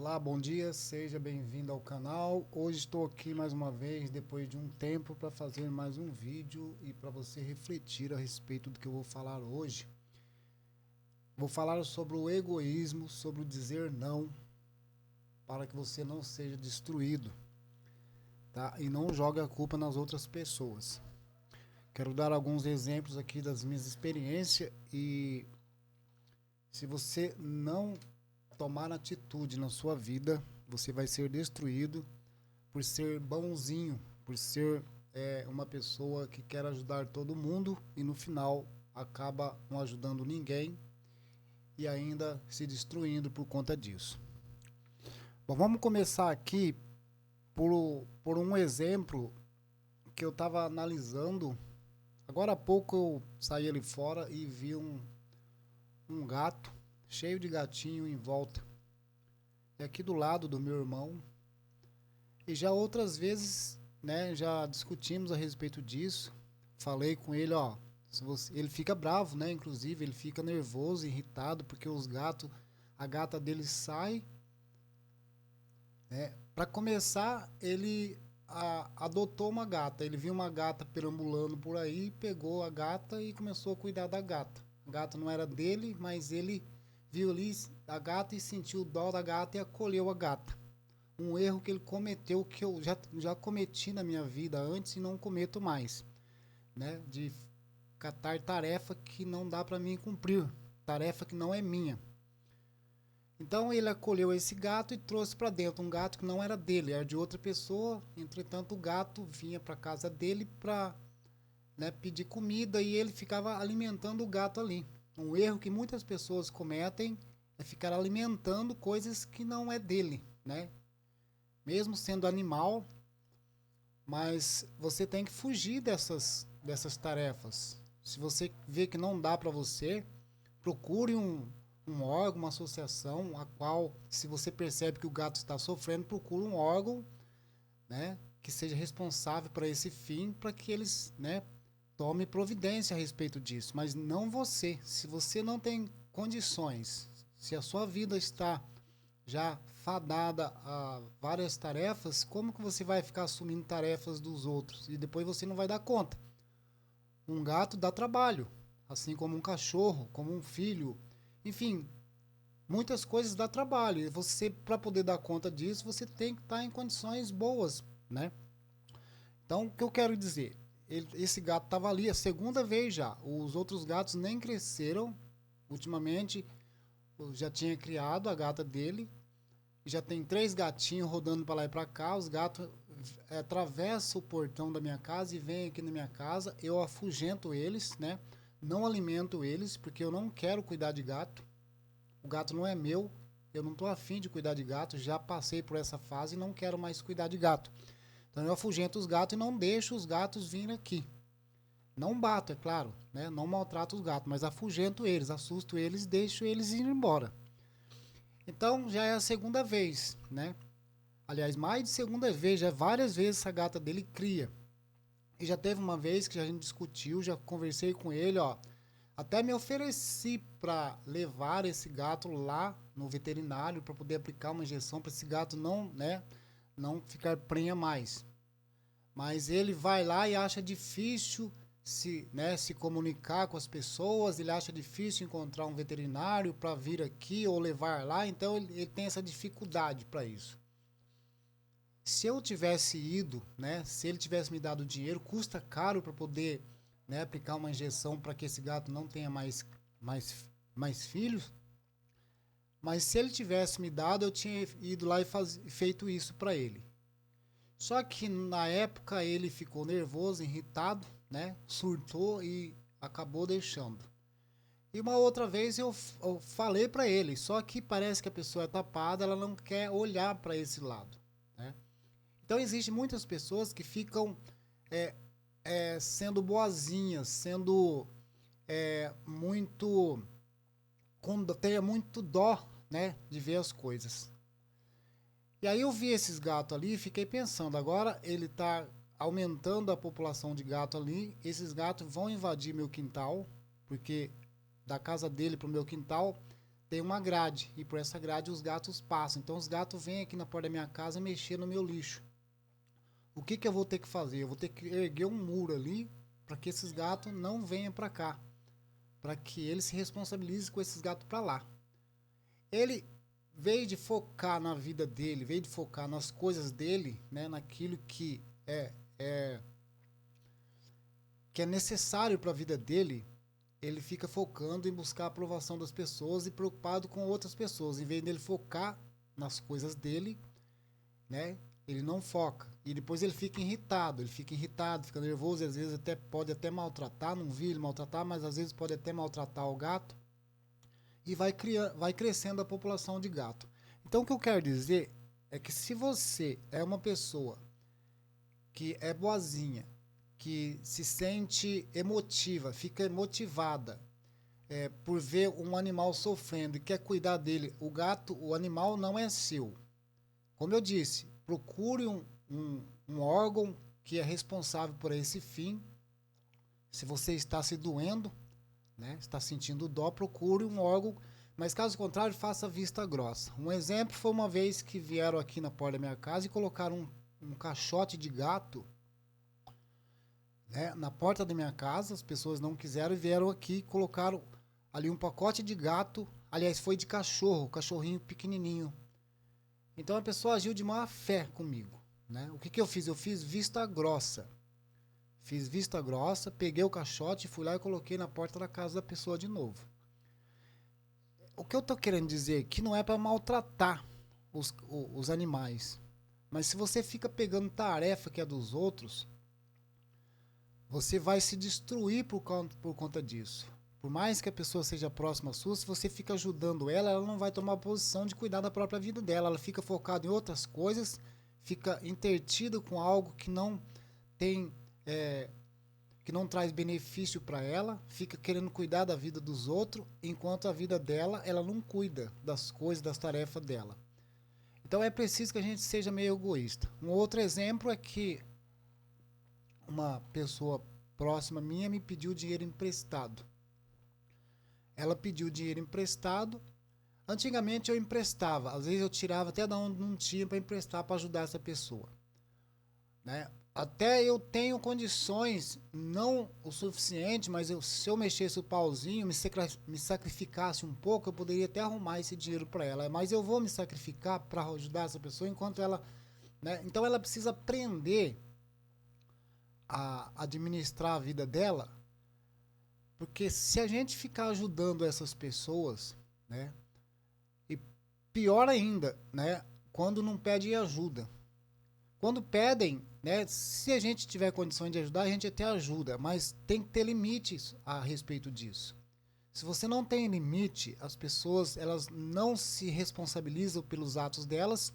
Olá, bom dia, seja bem-vindo ao canal. Hoje estou aqui mais uma vez, depois de um tempo, para fazer mais um vídeo e para você refletir a respeito do que eu vou falar hoje. Vou falar sobre o egoísmo, sobre o dizer não, para que você não seja destruído, tá? E não jogue a culpa nas outras pessoas. Quero dar alguns exemplos aqui das minhas experiências e se você não tomar atitude na sua vida, você vai ser destruído por ser bonzinho, por ser uma pessoa que quer ajudar todo mundo e no final acaba não ajudando ninguém e ainda se destruindo por conta disso. Bom, vamos começar aqui por um exemplo que eu estava analisando. Agora há pouco eu saí ali fora e vi um gato cheio de gatinho em volta. É aqui do lado do meu irmão. E já outras vezes, né, já discutimos a respeito disso. Falei com ele, ó, se você, ele fica bravo, né, inclusive, ele fica nervoso, irritado, porque os gatos, a gata dele sai, né? Para começar, ele adotou uma gata. Ele viu uma gata perambulando por aí, pegou a gata e começou a cuidar da gata. A gata não era dele, mas ele viu ali a gata e sentiu dó da gata e acolheu a gata. Um erro que ele cometeu que eu já cometi na minha vida antes e não cometo mais, né? De catar tarefa que não dá para mim cumprir, tarefa que não é minha. Então ele acolheu esse gato e trouxe para dentro um gato que não era dele, era de outra pessoa. Entretanto, o gato vinha para casa dele para, né, pedir comida e ele ficava alimentando o gato ali. Um erro que muitas pessoas cometem é ficar alimentando coisas que não é dele, né? Mesmo sendo animal, mas você tem que fugir dessas tarefas. Se você vê que não dá para você, procure um órgão, uma associação, a qual, se você percebe que o gato está sofrendo, procure um órgão, né, que seja responsável para esse fim, para que eles, né, tome providência a respeito disso. Mas não você. Se você não tem condições, se a sua vida está já fadada a várias tarefas, como que você vai ficar assumindo tarefas dos outros? E depois você não vai dar conta. Um gato dá trabalho, assim como um cachorro, como um filho. Enfim, muitas coisas dá trabalho. E você, para poder dar conta disso, você tem que estar em condições boas, né? Então, o que eu quero dizer? Esse gato estava ali a segunda vez já. Os outros gatos nem cresceram. Ultimamente, eu já tinha criado a gata dele. Já tem 3 gatinhos rodando para lá e para cá. Os gatos atravessam o portão da minha casa e vêm aqui na minha casa. Eu afugento eles, né? Não alimento eles porque eu não quero cuidar de gato. O gato não é meu. Eu não estou afim de cuidar de gato. Já passei por essa fase e não quero mais cuidar de gato. Então eu afugento os gatos e não deixo os gatos virem aqui. Não bato, é claro, né? Não maltrato os gatos, mas afugento eles, assusto eles e deixo eles ir embora. Então já é a segunda vez, né? Aliás, mais de segunda vez, já várias vezes essa gata dele cria. E já teve uma vez que a gente discutiu, já conversei com ele, ó. Até me ofereci para levar esse gato lá no veterinário para poder aplicar uma injeção para esse gato não, né, não ficar prenha mais. Mas ele vai lá e acha difícil se comunicar com as pessoas, ele acha difícil encontrar um veterinário para vir aqui ou levar lá, então ele tem essa dificuldade para isso. Se eu tivesse ido, né, se ele tivesse me dado dinheiro, custa caro para poder, né, aplicar uma injeção para que esse gato não tenha mais filhos, mas se ele tivesse me dado, eu tinha ido lá e feito isso para ele. Só que na época ele ficou nervoso, irritado, né? Surtou e acabou deixando. E uma outra vez eu falei para ele, só que parece que a pessoa é tapada, ela não quer olhar para esse lado, né? Então existem muitas pessoas que ficam é, sendo boazinhas, sendo muito tem muito dó, né, de ver as coisas. E aí eu vi esses gatos ali e fiquei pensando, agora ele está aumentando a população de gato ali, esses gatos vão invadir meu quintal, porque da casa dele para o meu quintal tem uma grade, e por essa grade os gatos passam. Então os gatos vêm aqui na porta da minha casa mexer no meu lixo. O que eu vou ter que fazer? Eu vou ter que erguer um muro ali para que esses gatos não venham para cá, para que ele se responsabilize com esses gatos para lá. Ele veio de focar na vida dele, veio de focar nas coisas dele, né, naquilo que é necessário para a vida dele. Ele fica focando em buscar a aprovação das pessoas e preocupado com outras pessoas. Em vez dele focar nas coisas dele, né, ele não foca. E depois ele fica irritado, fica nervoso, e às vezes pode até maltratar, não vi ele maltratar, mas às vezes pode até maltratar o gato. E vai crescendo a população de gato. Então o que eu quero dizer é que se você é uma pessoa que é boazinha, que se sente emotiva, fica motivada por ver um animal sofrendo e quer cuidar dele, o animal não é seu. Como eu disse, procure um órgão que é responsável por esse fim. Se você está se doendo, né, está sentindo dó, procure um órgão, mas caso contrário, faça vista grossa. Um exemplo foi uma vez que vieram aqui na porta da minha casa e colocaram um caixote de gato, né, na porta da minha casa. As pessoas não quiseram e vieram aqui e colocaram ali um pacote de gato. Aliás, foi de cachorro, cachorrinho pequenininho. Então a pessoa agiu de má fé comigo, né? O que eu fiz? Eu fiz vista grossa. Fiz vista grossa, peguei o caixote, fui lá e coloquei na porta da casa da pessoa de novo. O que eu tô querendo dizer aqui não é para maltratar os animais. Mas se você fica pegando tarefa que é dos outros, você vai se destruir por conta disso. Por mais que a pessoa seja próxima sua, se você fica ajudando ela, ela não vai tomar a posição de cuidar da própria vida dela. Ela fica focada em outras coisas, fica entretida com algo que não tem, que não traz benefício para ela, fica querendo cuidar da vida dos outros, enquanto a vida dela, ela não cuida das coisas, das tarefas dela. Então é preciso que a gente seja meio egoísta. Um outro exemplo é que uma pessoa próxima minha me pediu dinheiro emprestado. Ela pediu dinheiro emprestado. Antigamente eu emprestava, às vezes eu tirava até da onde não tinha para emprestar para ajudar essa pessoa, né? Até eu tenho condições, não o suficiente, mas se eu mexesse o pauzinho, me sacrificasse um pouco, eu poderia até arrumar esse dinheiro para ela. Mas eu vou me sacrificar para ajudar essa pessoa enquanto ela, né? Então ela precisa aprender a administrar a vida dela, porque se a gente ficar ajudando essas pessoas, né? E pior ainda, né? Quando não pede ajuda. Quando pedem, né? Se a gente tiver condições de ajudar, a gente até ajuda, mas tem que ter limites a respeito disso. Se você não tem limite, as pessoas elas não se responsabilizam pelos atos delas,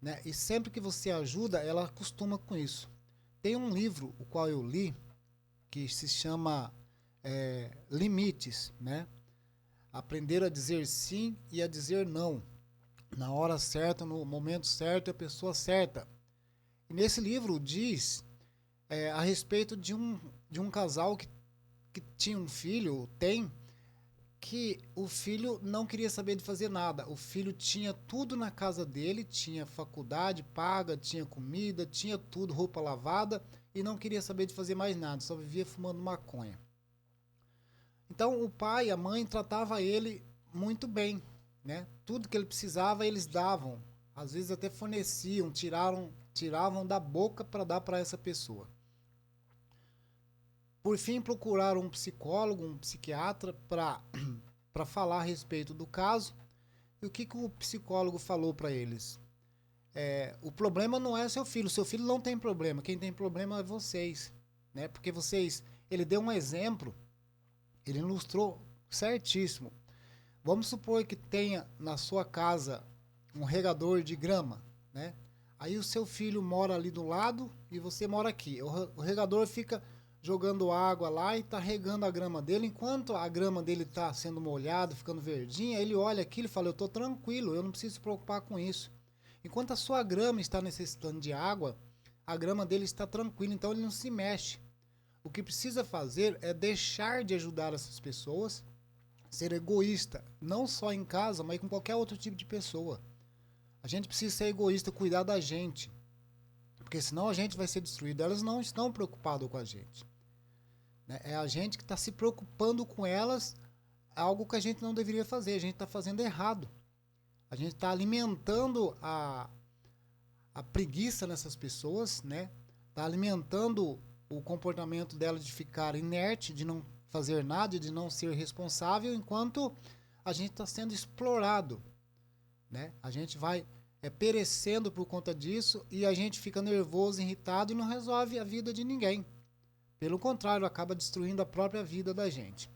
né? E sempre que você ajuda, ela acostuma com isso. Tem um livro, o qual eu li, que se chama Limites, né? Aprender a dizer sim e a dizer não. Na hora certa, no momento certo e a pessoa certa. E nesse livro diz a respeito de um casal que tinha um filho, que o filho não queria saber de fazer nada. O filho tinha tudo na casa dele, tinha faculdade paga, tinha comida, tinha tudo, roupa lavada, e não queria saber de fazer mais nada, só vivia fumando maconha. Então o pai e a mãe tratavam ele muito bem, né? Tudo que ele precisava eles davam, às vezes até forneciam, tiravam da boca para dar para essa pessoa. Por fim, procuraram um psicólogo, um psiquiatra para falar a respeito do caso. E o que o psicólogo falou para eles? O problema não é seu filho não tem problema, quem tem problema é vocês, né? Porque ele deu um exemplo, ele ilustrou certíssimo. Vamos supor que tenha na sua casa um regador de grama, né? Aí o seu filho mora ali do lado e você mora aqui. O regador fica jogando água lá e tá regando a grama dele. Enquanto a grama dele tá sendo molhada, ficando verdinha, ele olha aquilo e fala, eu tô tranquilo, eu não preciso se preocupar com isso. Enquanto a sua grama está necessitando de água, a grama dele está tranquila, então ele não se mexe. O que precisa fazer é deixar de ajudar essas pessoas ser egoísta, não só em casa, mas com qualquer outro tipo de pessoa. A gente precisa ser egoísta, cuidar da gente, porque senão a gente vai ser destruído. Elas não estão preocupadas com a gente, né? É a gente que está se preocupando com elas, algo que a gente não deveria fazer. A gente está fazendo errado. A gente está alimentando a preguiça nessas pessoas, né? Está alimentando o comportamento delas de ficar inerte, de não fazer nada, de não ser responsável, enquanto a gente está sendo explorado, né? A gente vai perecendo por conta disso e a gente fica nervoso, irritado e não resolve a vida de ninguém. Pelo contrário, acaba destruindo a própria vida da gente.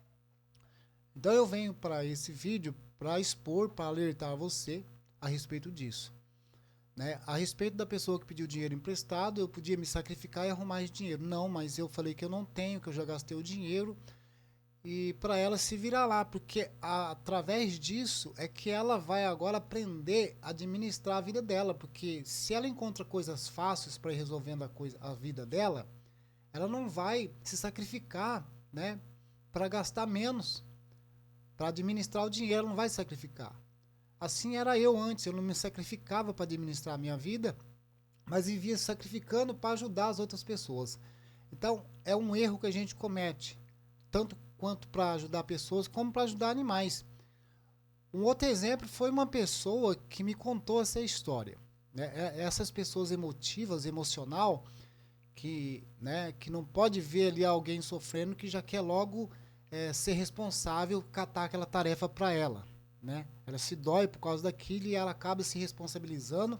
Então eu venho para esse vídeo para expor, para alertar você a respeito disso, né? A respeito da pessoa que pediu dinheiro emprestado, eu podia me sacrificar e arrumar esse dinheiro. Não, mas eu falei que eu não tenho, que eu já gastei o dinheiro, e para ela se virar lá, porque através disso é que ela vai agora aprender a administrar a vida dela, porque se ela encontra coisas fáceis para ir resolvendo a vida dela, ela não vai se sacrificar, né, para gastar menos, para administrar o dinheiro, ela não vai se sacrificar. Assim era eu antes, eu não me sacrificava para administrar a minha vida, mas vivia se sacrificando para ajudar as outras pessoas. Então, é um erro que a gente comete, tanto quanto para ajudar pessoas, como para ajudar animais. Um outro exemplo foi uma pessoa que me contou essa história, né? Essas pessoas emotivas, emocional, né, que não pode ver ali alguém sofrendo, que já quer logo ser responsável, catar aquela tarefa para ela, né? Ela se dói por causa daquilo e ela acaba se responsabilizando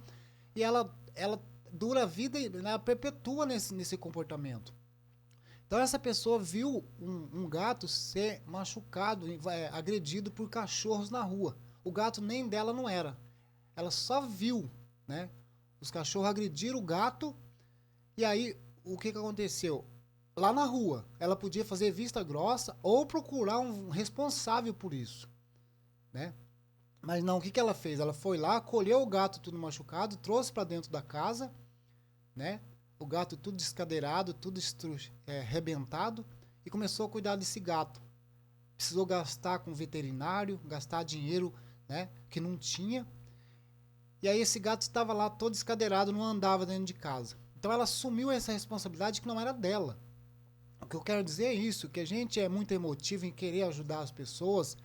e ela dura a vida, né, ela perpetua nesse comportamento. Então essa pessoa viu um gato ser machucado, agredido por cachorros na rua. O gato nem dela não era. Ela só viu, né? Os cachorros agrediram o gato e aí o que aconteceu? Lá na rua, ela podia fazer vista grossa ou procurar um responsável por isso, né? Mas não, o que ela fez? Ela foi lá, colheu o gato tudo machucado, trouxe para dentro da casa, né? O gato tudo descadeirado, tudo arrebentado, e começou a cuidar desse gato. Precisou gastar com veterinário, gastar dinheiro, né, que não tinha. E aí esse gato estava lá todo descadeirado, não andava dentro de casa. Então ela assumiu essa responsabilidade que não era dela. O que eu quero dizer é isso, que a gente é muito emotivo em querer ajudar as pessoas,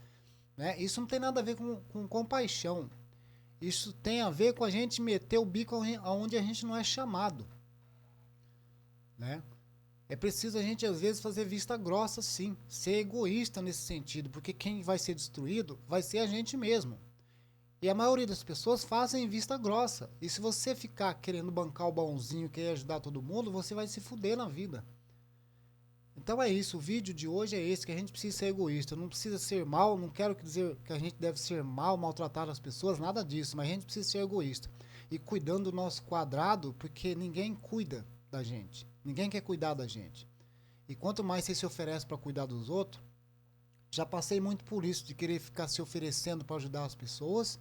né? Isso não tem nada a ver com compaixão. Isso tem a ver com a gente meter o bico onde a gente não é chamado, né? É preciso a gente às vezes fazer vista grossa, sim, ser egoísta nesse sentido, porque quem vai ser destruído vai ser a gente mesmo. E a maioria das pessoas fazem vista grossa. E se você ficar querendo bancar o bonzinho, querer ajudar todo mundo, você vai se fuder na vida. Então é isso, o vídeo de hoje é esse, que a gente precisa ser egoísta, não precisa ser mal, não quero dizer que a gente deve ser mal, maltratar as pessoas, nada disso, mas a gente precisa ser egoísta. E cuidando do nosso quadrado, porque ninguém cuida da gente, ninguém quer cuidar da gente. E quanto mais você se oferece para cuidar dos outros, já passei muito por isso, de querer ficar se oferecendo para ajudar as pessoas,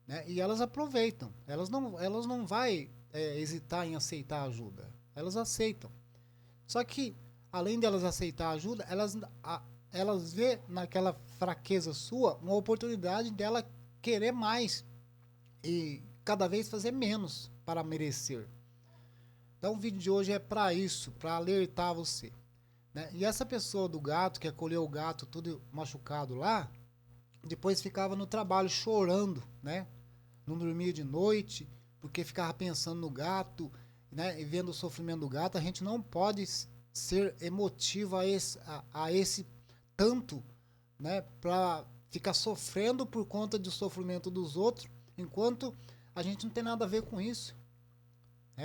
né? E elas aproveitam, elas não vai hesitar em aceitar ajuda, elas aceitam. Só que além delas aceitar a ajuda, elas vê naquela fraqueza sua uma oportunidade dela querer mais e cada vez fazer menos para merecer. Então o vídeo de hoje é para isso, para alertar você, né? E essa pessoa do gato, que acolheu o gato todo machucado lá, depois ficava no trabalho chorando, né? Não dormia de noite, porque ficava pensando no gato, né? E vendo o sofrimento do gato. A gente não pode ser emotivo a esse tanto, né, para ficar sofrendo por conta do sofrimento dos outros, enquanto a gente não tem nada a ver com isso.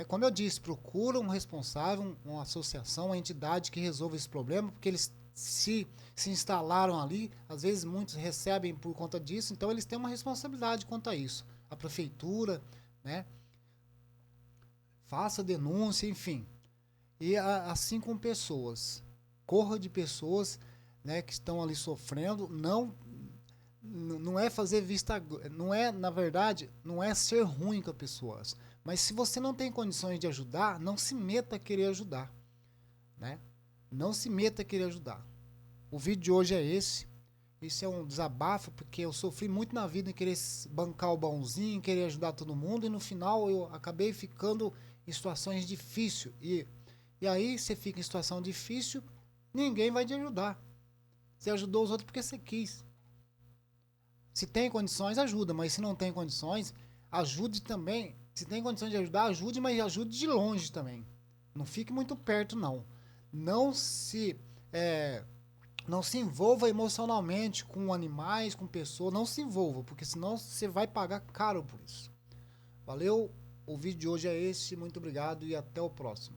Como eu disse, procura um responsável, uma associação, uma entidade que resolva esse problema, porque eles se instalaram ali, às vezes muitos recebem por conta disso, então eles têm uma responsabilidade quanto a isso. A prefeitura, né, faça denúncia, enfim. E assim com pessoas, corra de pessoas, né, que estão ali sofrendo, não é fazer vista, não é, na verdade, não é ser ruim com as pessoas, mas se você não tem condições de ajudar, não se meta a querer ajudar, né? Não se meta a querer ajudar. O vídeo de hoje é esse. Isso é um desabafo, porque eu sofri muito na vida em querer bancar o bonzinho, em querer ajudar todo mundo, e no final eu acabei ficando em situações difíceis. E aí você fica em situação difícil, ninguém vai te ajudar. Você ajudou os outros porque você quis. Se tem condições, ajuda, mas se não tem condições, ajude também. Se tem condições de ajudar, ajude, mas ajude de longe também. Não fique muito perto, não. Não se é, não se envolva emocionalmente com animais, com pessoas. Não se envolva, porque senão você vai pagar caro por isso. Valeu? O vídeo de hoje é esse. Muito obrigado e até o próximo.